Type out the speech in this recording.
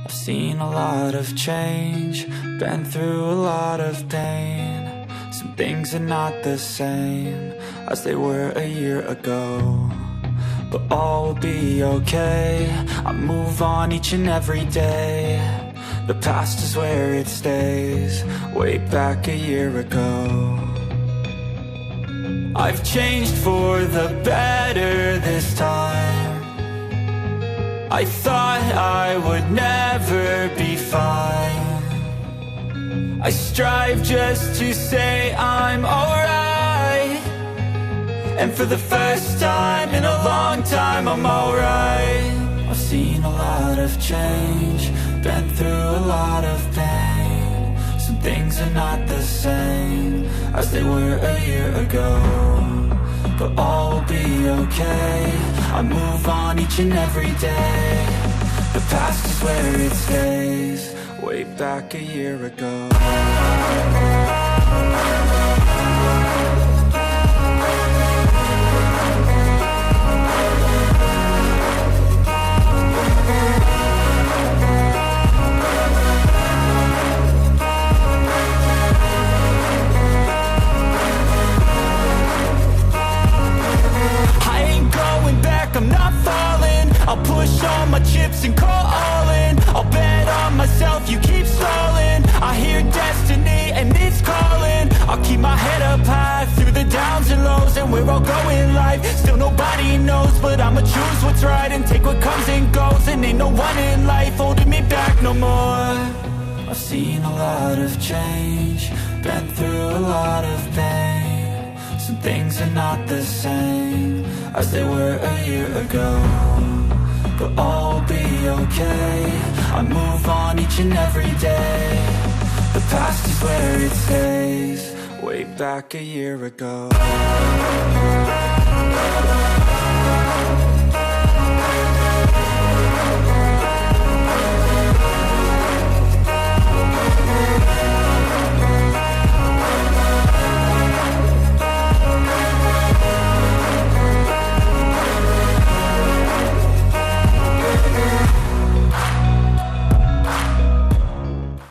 I've seen a lot of change, been through a lot of pain. Some things are not the same as they were a year ago, but all will be okay. I move on each and every day. The past is where it stays, way back a year ago. I've changed for the better this time. I thought I would never be fine. I strive just to say I'm alright, and for the first time in a long time I'm alright. I've seen a lot of change, been through a lot of pain. Some things are not the same as they were a year ago, but all will be okay. I move on each and every day. The past is where it stays, way back a year ago. I'm not falling, I'll push all my chips and call all in. I'll bet on myself, you keep stalling. I hear destiny and it's calling. I'll keep my head up high through the downs and lows, and we're all going life. Still nobody knows, but I'ma choose what's right and take what comes and goes. And ain't no one in life holding me back no more. I've seen a lot of change, been through a lot of pain. Some things are not the same as they were a year ago, but all will be okay. I move on each and every day. The past is where it stays, way back a year ago.